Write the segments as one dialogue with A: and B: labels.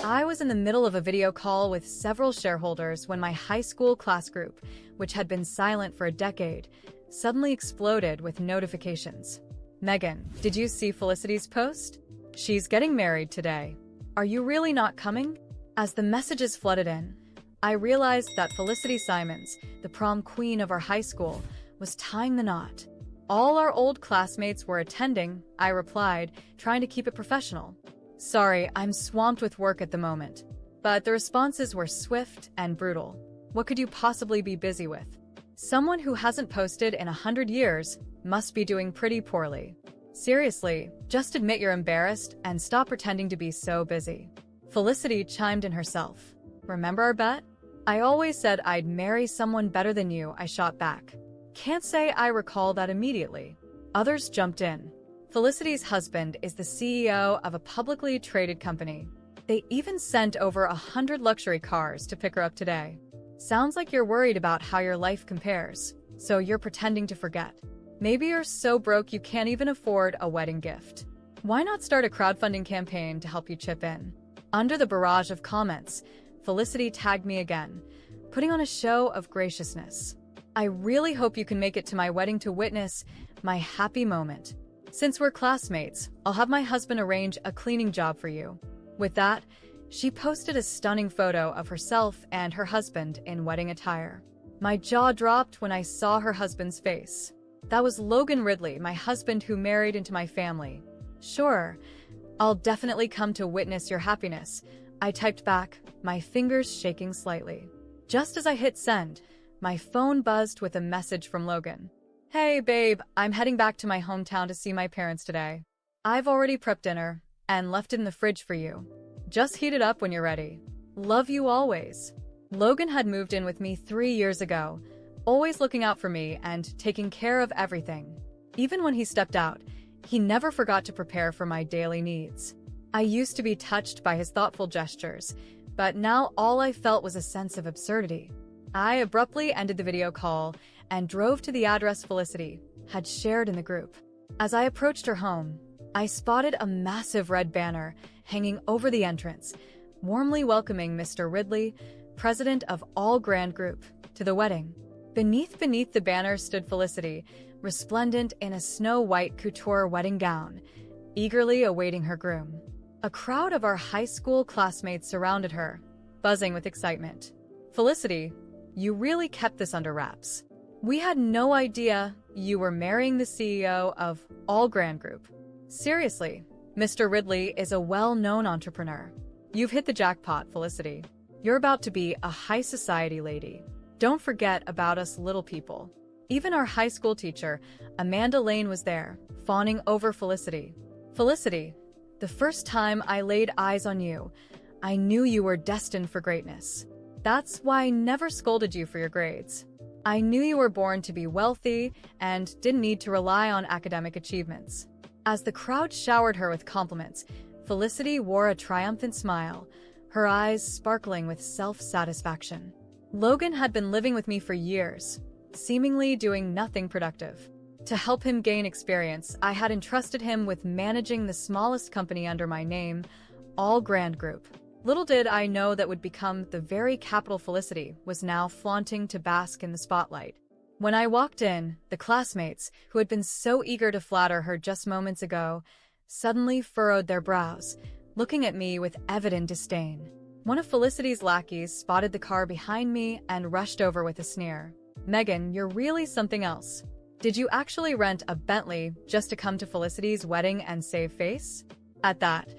A: I was in the middle of a video call with several shareholders when my high school class group, which had been silent for a decade, suddenly exploded with notifications. Megan, did you see Felicity's post? She's getting married today. Are you really not coming? As the messages flooded in, I realized that Felicity Simons, the prom queen of our high school, was tying the knot. All our old classmates were attending, I replied, trying to keep it professional. Sorry, I'm swamped with work at the moment. But the responses were swift and brutal. What could you possibly be busy with? Someone who hasn't posted in 100 years must be doing pretty poorly. Seriously, just admit you're embarrassed and stop pretending to be so busy. Felicity chimed in herself. Remember our bet? I always said I'd marry someone better than you, I shot back. Can't say I recall that immediately. Others jumped in. Felicity's husband is the CEO of a publicly traded company. They even sent over 100 luxury cars to pick her up today. Sounds like you're worried about how your life compares, so you're pretending to forget. Maybe you're so broke you can't even afford a wedding gift. Why not start a crowdfunding campaign to help you chip in? Under the barrage of comments, Felicity tagged me again, putting on a show of graciousness. I really hope you can make it to my wedding to witness my happy moment. Since we're classmates, I'll have my husband arrange a cleaning job for you. With that, she posted a stunning photo of herself and her husband in wedding attire. My jaw dropped when I saw her husband's face. That was Logan Ridley, my husband who married into my family. Sure, I'll definitely come to witness your happiness, I typed back, my fingers shaking slightly. Just as I hit send, my phone buzzed with a message from Logan. Hey, babe, I'm heading back to my hometown to see my parents today. I've already prepped dinner and left it in the fridge for you. Just heat it up when you're ready. Love you always. Logan had moved in with me 3 years ago, always looking out for me and taking care of everything. Even when he stepped out, he never forgot to prepare for my daily needs. I used to be touched by his thoughtful gestures, but now all I felt was a sense of absurdity. I abruptly ended the video call and drove to the address Felicity had shared in the group. As I approached her home, I spotted a massive red banner hanging over the entrance, warmly welcoming Mr. Ridley, president of All Grand Group, to the wedding. Beneath the banner stood Felicity, resplendent in a snow-white couture wedding gown, eagerly awaiting her groom. A crowd of our high school classmates surrounded her, buzzing with excitement. Felicity, you really kept this under wraps. We had no idea you were marrying the CEO of All Grand Group. Seriously, Mr. Ridley is a well-known entrepreneur. You've hit the jackpot, Felicity. You're about to be a high society lady. Don't forget about us little people. Even our high school teacher, Amanda Lane, was there, fawning over Felicity. Felicity, the first time I laid eyes on you, I knew you were destined for greatness. That's why I never scolded you for your grades. I knew you were born to be wealthy and didn't need to rely on academic achievements. As the crowd showered her with compliments, Felicity wore a triumphant smile, her eyes sparkling with self-satisfaction. Logan had been living with me for years, seemingly doing nothing productive. To help him gain experience, I had entrusted him with managing the smallest company under my name, All Grand Group. Little did I know that would become the very capital Felicity was now flaunting to bask in the spotlight. When I walked in, the classmates, who had been so eager to flatter her just moments ago, suddenly furrowed their brows, looking at me with evident disdain. One of Felicity's lackeys spotted the car behind me and rushed over with a sneer. Megan, you're really something else. Did you actually rent a Bentley just to come to Felicity's wedding and save face? At that,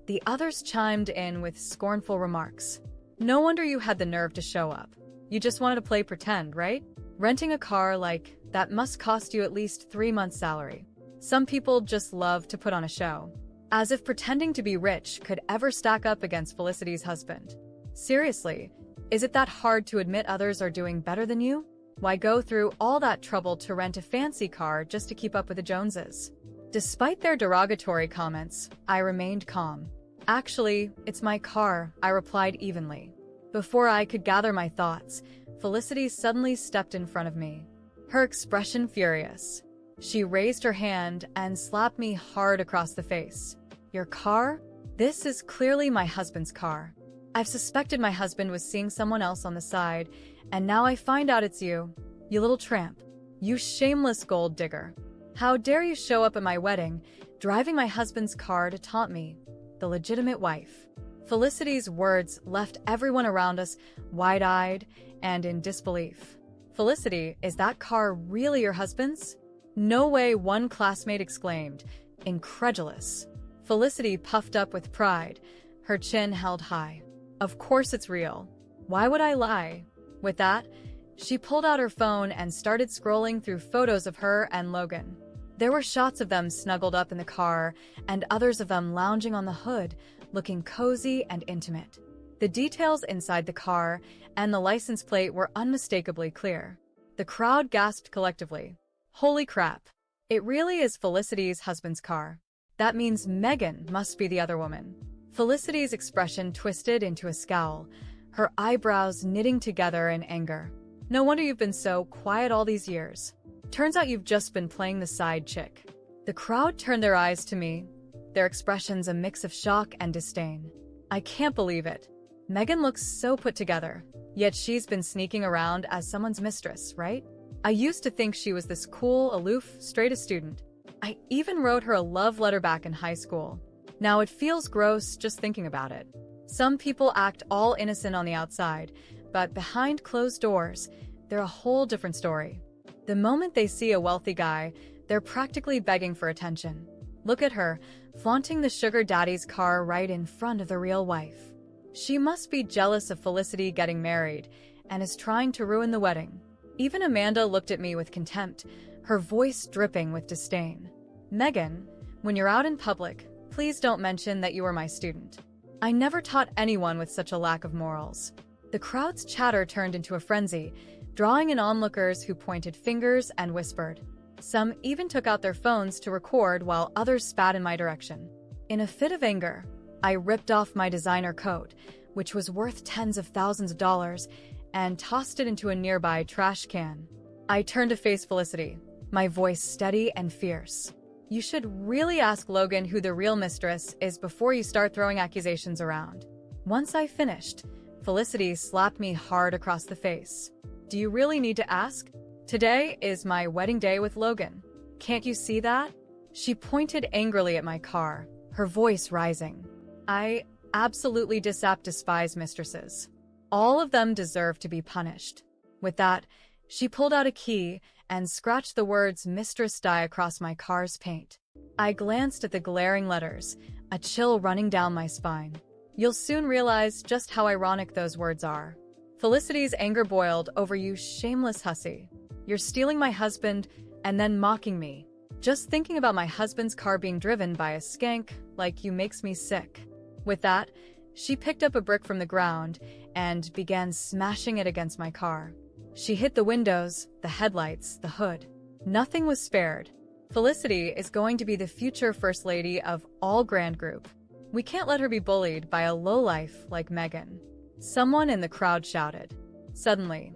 A: the others chimed in with scornful remarks. No wonder you had the nerve to show up. You just wanted to play pretend, right? Renting a car like that must cost you at least 3 months' salary. Some people just love to put on a show. As if pretending to be rich could ever stack up against Felicity's husband. Seriously, is it that hard to admit others are doing better than you? Why go through all that trouble to rent a fancy car just to keep up with the Joneses? Despite their derogatory comments, I remained calm. Actually, it's my car, I replied evenly. Before I could gather my thoughts, Felicity suddenly stepped in front of me, her expression furious. She raised her hand and slapped me hard across the face. Your car? This is clearly my husband's car. I've suspected my husband was seeing someone else on the side, and now I find out it's you. You little tramp. You shameless gold digger. How dare you show up at my wedding, driving my husband's car to taunt me, the legitimate wife. Felicity's words left everyone around us wide-eyed and in disbelief. Felicity, is that car really your husband's? No way, one classmate exclaimed, incredulous. Felicity puffed up with pride, her chin held high. Of course it's real. Why would I lie? With that, she pulled out her phone and started scrolling through photos of her and Logan. There were shots of them snuggled up in the car and others of them lounging on the hood, looking cozy and intimate. The details inside the car and the license plate were unmistakably clear. The crowd gasped collectively. Holy crap! It really is Felicity's husband's car. That means Megan must be the other woman. Felicity's expression twisted into a scowl, her eyebrows knitting together in anger. No wonder you've been so quiet all these years. Turns out you've just been playing the side chick. The crowd turned their eyes to me, their expressions a mix of shock and disdain. I can't believe it. Megan looks so put together, yet she's been sneaking around as someone's mistress, right? I used to think she was this cool, aloof, straight-a student. I even wrote her a love letter back in high school. Now it feels gross just thinking about it. Some people act all innocent on the outside, but behind closed doors, they're a whole different story. The moment they see a wealthy guy, they're practically begging for attention. Look at her, flaunting the sugar daddy's car right in front of the real wife. She must be jealous of Felicity getting married and is trying to ruin the wedding. Even Amanda looked at me with contempt, her voice dripping with disdain. Megan, when you're out in public, please don't mention that you were my student. I never taught anyone with such a lack of morals. The crowd's chatter turned into a frenzy, drawing in onlookers who pointed fingers and whispered. Some even took out their phones to record while others spat in my direction. In a fit of anger, I ripped off my designer coat, which was worth tens of thousands of dollars, and tossed it into a nearby trash can. I turned to face Felicity, my voice steady and fierce. You should really ask Logan who the real mistress is before you start throwing accusations around. Once I finished, Felicity slapped me hard across the face. Do you really need to ask? Today is my wedding day with Logan. Can't you see that? She pointed angrily at my car, her voice rising. I absolutely despise mistresses. All of them deserve to be punished. With that, she pulled out a key and scratched the words Mistress Die across my car's paint. I glanced at the glaring letters, a chill running down my spine. You'll soon realize just how ironic those words are. Felicity's anger boiled over you shameless hussy. You're stealing my husband and then mocking me. Just thinking about my husband's car being driven by a skank like you makes me sick. With that, she picked up a brick from the ground and began smashing it against my car. She hit the windows, the headlights, the hood. Nothing was spared. Felicity is going to be the future First Lady of all Grand Group. We can't let her be bullied by a lowlife like Megan. Someone in the crowd shouted. Suddenly,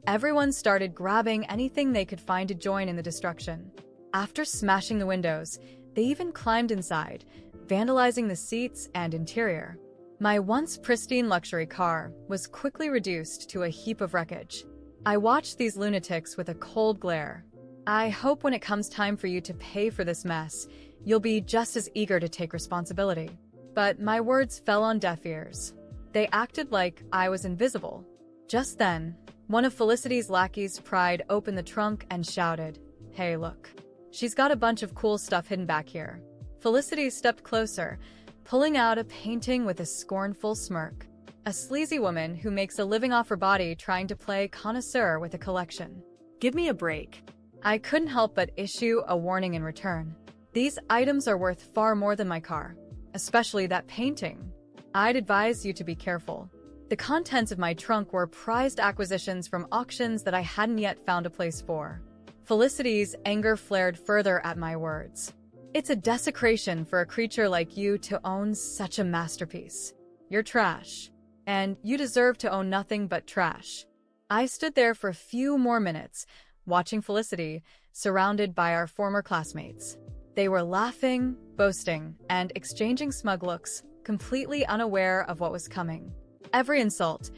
A: everyone started grabbing anything they could find to join in the destruction. After smashing the windows, they even climbed inside, vandalizing the seats and interior. My once pristine luxury car was quickly reduced to a heap of wreckage. I watched these lunatics with a cold glare. I hope when it comes time for you to pay for this mess, you'll be just as eager to take responsibility. But my words fell on deaf ears. They acted like I was invisible. Just then, one of Felicity's lackeys pried open the trunk and shouted, "Hey, look. She's got a bunch of cool stuff hidden back here." Felicity stepped closer, pulling out a painting with a scornful smirk. A sleazy woman who makes a living off her body trying to play connoisseur with a collection. Give me a break. I couldn't help but issue a warning in return. These items are worth far more than my car, especially that painting. I'd advise you to be careful. The contents of my trunk were prized acquisitions from auctions that I hadn't yet found a place for. Felicity's anger flared further at my words. It's a desecration for a creature like you to own such a masterpiece. You're trash. And you deserve to own nothing but trash. I stood there for a few more minutes, watching Felicity, surrounded by our former classmates. They were laughing, boasting, and exchanging smug looks, completely unaware of what was coming. Every insult,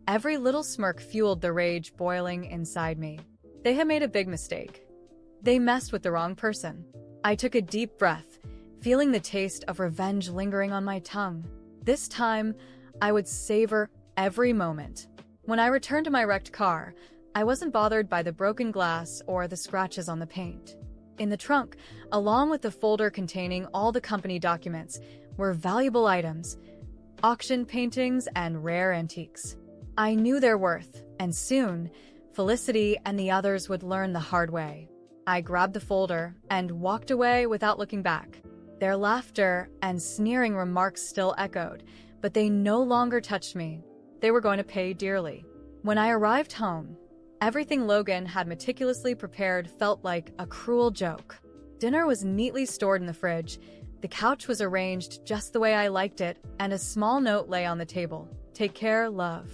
A: every little smirk fueled the rage boiling inside me. They had made a big mistake. They messed with the wrong person. I took a deep breath, feeling the taste of revenge lingering on my tongue. This time, I would savor every moment. When I returned to my wrecked car, I wasn't bothered by the broken glass or the scratches on the paint. In the trunk, along with the folder containing all the company documents, were valuable items, auction paintings, and rare antiques. I knew their worth, and soon, Felicity and the others would learn the hard way. I grabbed the folder and walked away without looking back. Their laughter and sneering remarks still echoed, but they no longer touched me. They were going to pay dearly. When I arrived home, everything Logan had meticulously prepared felt like a cruel joke. Dinner was neatly stored in the fridge, the couch was arranged just the way I liked it, and a small note lay on the table. "Take care, love.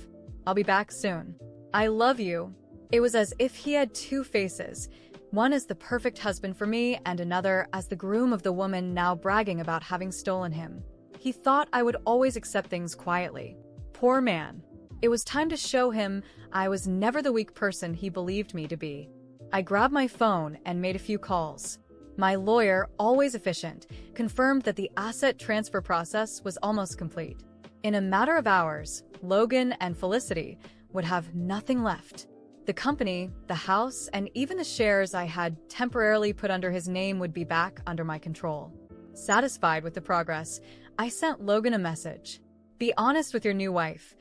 A: I'll be back soon. I love you." It was as if he had two faces, one as the perfect husband for me and another as the groom of the woman now bragging about having stolen him. He thought I would always accept things quietly. Poor man. It was time to show him I was never the weak person he believed me to be. I grabbed my phone and made a few calls. My lawyer, always efficient, confirmed that the asset transfer process was almost complete. In a matter of hours, Logan and Felicity would have nothing left. The company, the house, and even the shares I had temporarily put under his name would be back under my control. Satisfied with the progress, I sent Logan a message. "Be honest with your new wife.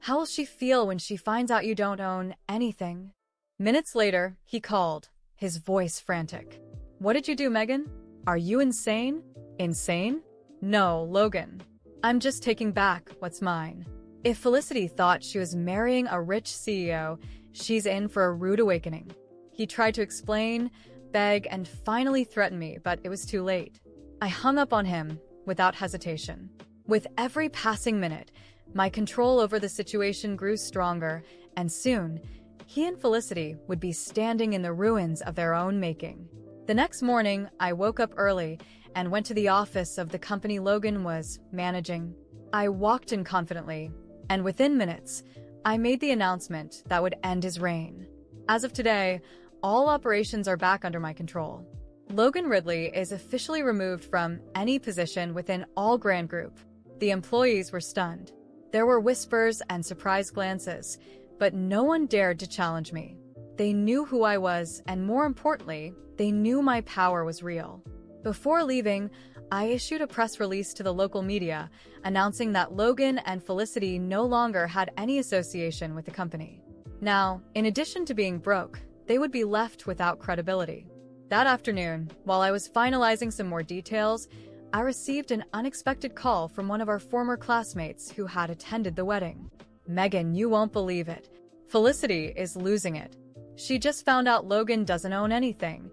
A: How will she feel when she finds out you don't own anything?" Minutes later, he called, his voice frantic. "What did you do, Megan? Are you insane?" "Insane? No, Logan. I'm just taking back what's mine." If Felicity thought she was marrying a rich CEO, she's in for a rude awakening. He tried to explain, beg, and finally threaten me, but it was too late. I hung up on him without hesitation. With every passing minute, my control over the situation grew stronger, and soon, he and Felicity would be standing in the ruins of their own making. The next morning, I woke up early and went to the office of the company Logan was managing. I walked in confidently, and within minutes, I made the announcement that would end his reign. As of today, all operations are back under my control. Logan Ridley is officially removed from any position within all Grand Group. The employees were stunned. There were whispers and surprised glances, but no one dared to challenge me. They knew who I was, and more importantly, they knew my power was real. Before leaving, I issued a press release to the local media announcing that Logan and Felicity no longer had any association with the company. Now, in addition to being broke, they would be left without credibility. That afternoon, while I was finalizing some more details, I received an unexpected call from one of our former classmates who had attended the wedding. "Megan, you won't believe it. Felicity is losing it. She just found out Logan doesn't own anything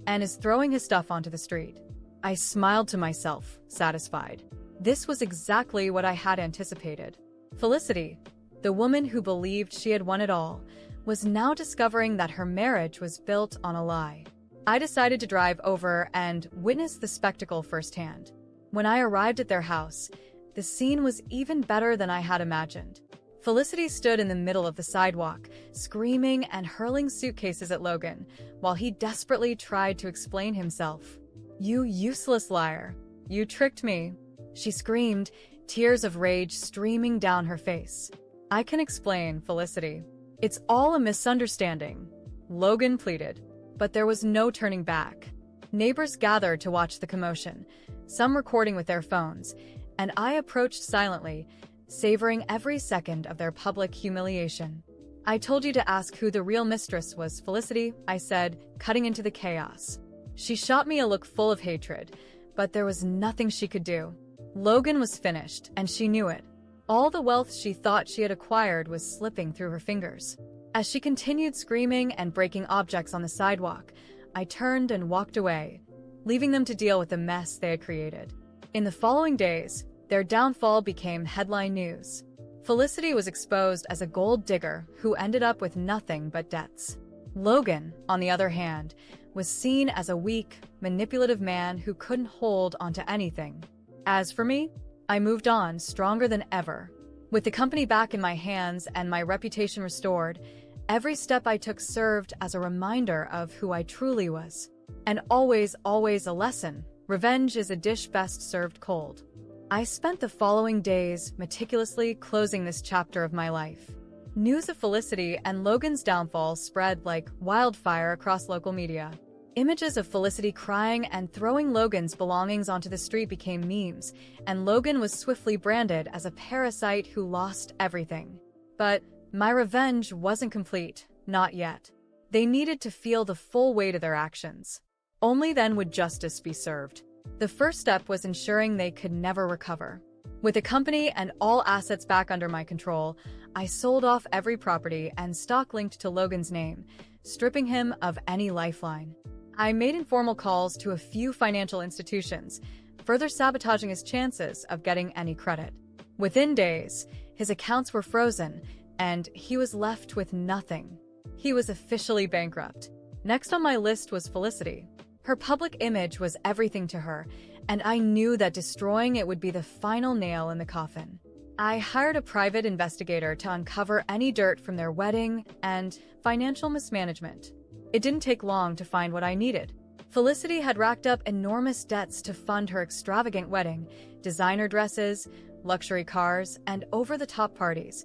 A: and is throwing his stuff onto the street." I smiled to myself, satisfied. This was exactly what I had anticipated. Felicity, the woman who believed she had won it all, was now discovering that her marriage was built on a lie. I decided to drive over and witness the spectacle firsthand. When I arrived at their house, the scene was even better than I had imagined. Felicity stood in the middle of the sidewalk, screaming and hurling suitcases at Logan, while he desperately tried to explain himself. "You useless liar. You tricked me," she screamed, tears of rage streaming down her face. "I can explain, Felicity. It's all a misunderstanding," Logan pleaded. But there was no turning back. Neighbors gathered to watch the commotion, some recording with their phones, and I approached silently, savoring every second of their public humiliation. "I told you to ask who the real mistress was, Felicity," I said, cutting into the chaos. She shot me a look full of hatred, but there was nothing she could do. Logan was finished, and she knew it. All the wealth she thought she had acquired was slipping through her fingers. As she continued screaming and breaking objects on the sidewalk, I turned and walked away, leaving them to deal with the mess they had created. In the following days, their downfall became headline news. Felicity was exposed as a gold digger who ended up with nothing but debts. Logan, on the other hand, was seen as a weak, manipulative man who couldn't hold onto anything. As for me, I moved on, stronger than ever. With the company back in my hands and my reputation restored, every step I took served as a reminder of who I truly was. And always, always a lesson. Revenge is a dish best served cold. I spent the following days meticulously closing this chapter of my life. News of Felicity and Logan's downfall spread like wildfire across local media. Images of Felicity crying and throwing Logan's belongings onto the street became memes, and Logan was swiftly branded as a parasite who lost everything. But my revenge wasn't complete, not yet. They needed to feel the full weight of their actions. Only then would justice be served. The first step was ensuring they could never recover. With the company and all assets back under my control, I sold off every property and stock linked to Logan's name, stripping him of any lifeline. I made informal calls to a few financial institutions, further sabotaging his chances of getting any credit. Within days, his accounts were frozen, and he was left with nothing. He was officially bankrupt. Next on my list was Felicity. Her public image was everything to her, and I knew that destroying it would be the final nail in the coffin. I hired a private investigator to uncover any dirt from their wedding and financial mismanagement. It didn't take long to find what I needed. Felicity had racked up enormous debts to fund her extravagant wedding, designer dresses, luxury cars, and over-the-top parties,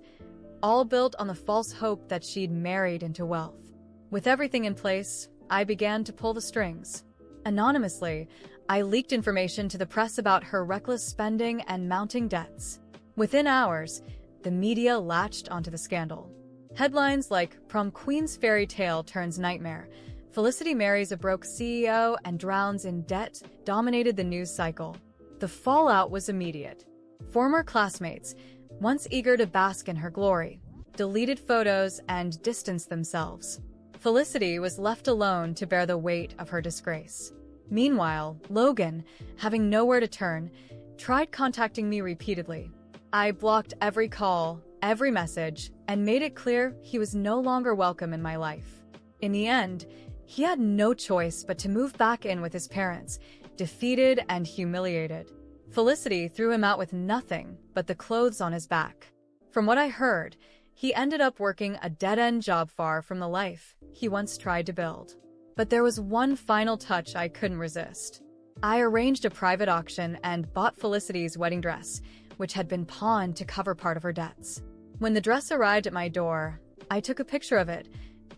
A: all built on the false hope that she'd married into wealth. With everything in place, I began to pull the strings. Anonymously, I leaked information to the press about her reckless spending and mounting debts. Within hours, the media latched onto the scandal. Headlines like "Prom Queen's Fairy Tale Turns Nightmare," "Felicity Marries a Broke CEO and Drowns in Debt" dominated the news cycle. The fallout was immediate. Former classmates, once eager to bask in her glory, deleted photos and distanced themselves. Felicity was left alone to bear the weight of her disgrace. Meanwhile, Logan, having nowhere to turn, tried contacting me repeatedly. I blocked every call, every message, and made it clear he was no longer welcome in my life. In the end, he had no choice but to move back in with his parents, defeated and humiliated. Felicity threw him out with nothing but the clothes on his back. From what I heard, he ended up working a dead-end job far from the life he once tried to build. But there was one final touch I couldn't resist. I arranged a private auction and bought Felicity's wedding dress, which had been pawned to cover part of her debts. When the dress arrived at my door, I took a picture of it,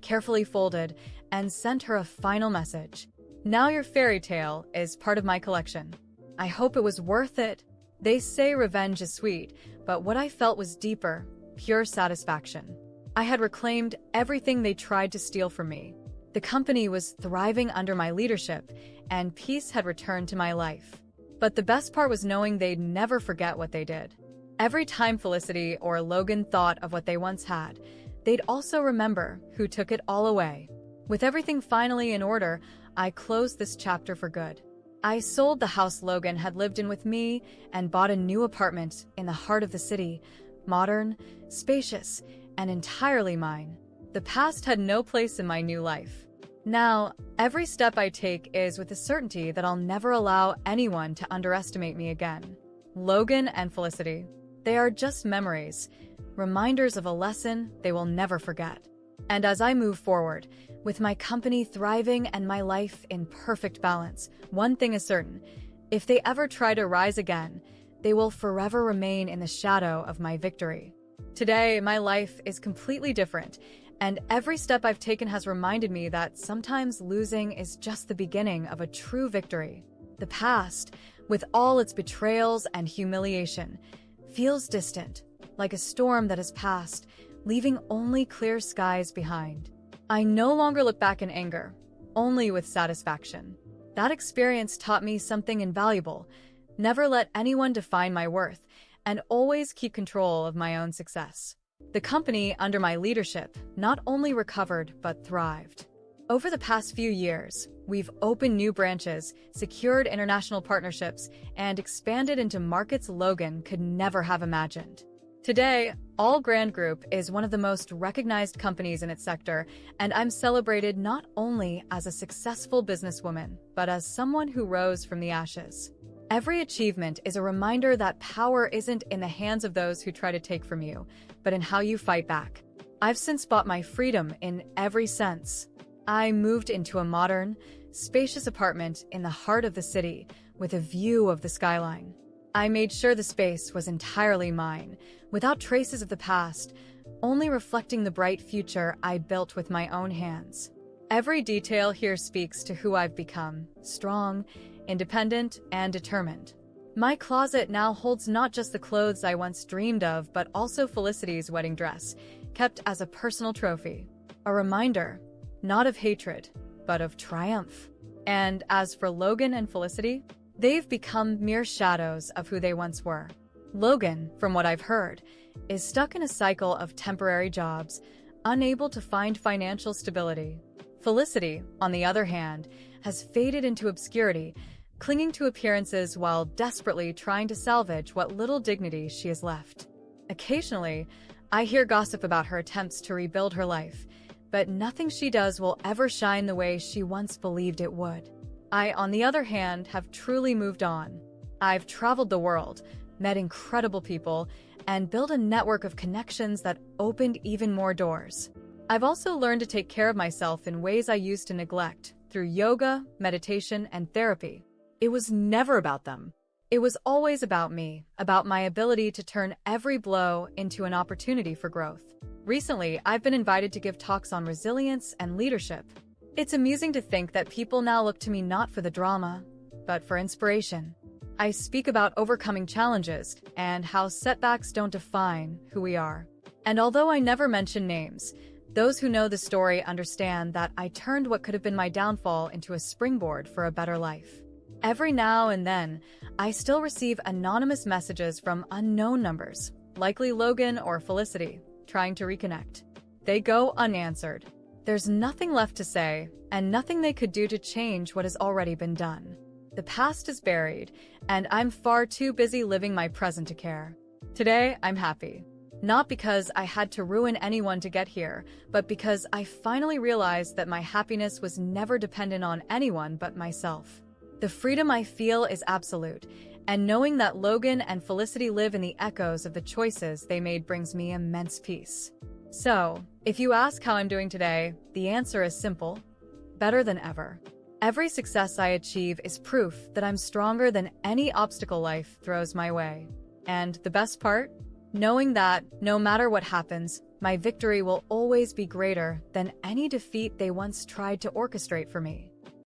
A: carefully folded, and sent her a final message. "Now your fairy tale is part of my collection. I hope it was worth it." They say revenge is sweet, but what I felt was deeper, pure satisfaction. I had reclaimed everything they tried to steal from me. The company was thriving under my leadership, and peace had returned to my life. But the best part was knowing they'd never forget what they did. Every time Felicity or Logan thought of what they once had, they'd also remember who took it all away. With everything finally in order, I closed this chapter for good. I sold the house Logan had lived in with me and bought a new apartment in the heart of the city, modern, spacious, and entirely mine. The past had no place in my new life. Now, every step I take is with the certainty that I'll never allow anyone to underestimate me again. Logan and Felicity, they are just memories, reminders of a lesson they will never forget. And as I move forward, with my company thriving and my life in perfect balance, one thing is certain: if they ever try to rise again, they will forever remain in the shadow of my victory. Today, my life is completely different, and every step I've taken has reminded me that sometimes losing is just the beginning of a true victory. The past, with all its betrayals and humiliation, feels distant, like a storm that has passed, leaving only clear skies behind. I no longer look back in anger, only with satisfaction. That experience taught me something invaluable: never let anyone define my worth, and always keep control of my own success. The company, under my leadership, not only recovered but thrived. Over the past few years, we've opened new branches, secured international partnerships, and expanded into markets Logan could never have imagined. Today, All Grand Group is one of the most recognized companies in its sector, and I'm celebrated not only as a successful businesswoman, but as someone who rose from the ashes. Every achievement is a reminder that power isn't in the hands of those who try to take from you, but in how you fight back. I've since bought my freedom in every sense. I moved into a modern, spacious apartment in the heart of the city with a view of the skyline. I made sure the space was entirely mine, without traces of the past, only reflecting the bright future I built with my own hands. Every detail here speaks to who I've become: strong, independent, and determined. My closet now holds not just the clothes I once dreamed of, but also Felicity's wedding dress, kept as a personal trophy. A reminder, not of hatred, but of triumph. And as for Logan and Felicity, they've become mere shadows of who they once were. Logan, from what I've heard, is stuck in a cycle of temporary jobs, unable to find financial stability. Felicity, on the other hand, has faded into obscurity, clinging to appearances while desperately trying to salvage what little dignity she has left. Occasionally, I hear gossip about her attempts to rebuild her life, but nothing she does will ever shine the way she once believed it would. I, on the other hand, have truly moved on. I've traveled the world, met incredible people, and built a network of connections that opened even more doors. I've also learned to take care of myself in ways I used to neglect, through yoga, meditation, and therapy. It was never about them. It was always about me, about my ability to turn every blow into an opportunity for growth. Recently, I've been invited to give talks on resilience and leadership. It's amusing to think that people now look to me not for the drama, but for inspiration. I speak about overcoming challenges and how setbacks don't define who we are. And although I never mention names, those who know the story understand that I turned what could have been my downfall into a springboard for a better life. Every now and then, I still receive anonymous messages from unknown numbers, likely Logan or Felicity, trying to reconnect. They go unanswered. There's nothing left to say, and nothing they could do to change what has already been done. The past is buried, and I'm far too busy living my present to care. Today, I'm happy. Not because I had to ruin anyone to get here, but because I finally realized that my happiness was never dependent on anyone but myself. The freedom I feel is absolute, and knowing that Logan and Felicity live in the echoes of the choices they made brings me immense peace. So, if you ask how I'm doing today, the answer is simple: better than ever. Every success I achieve is proof that I'm stronger than any obstacle life throws my way. And the best part? Knowing that, no matter what happens, my victory will always be greater than any defeat they once tried to orchestrate for me.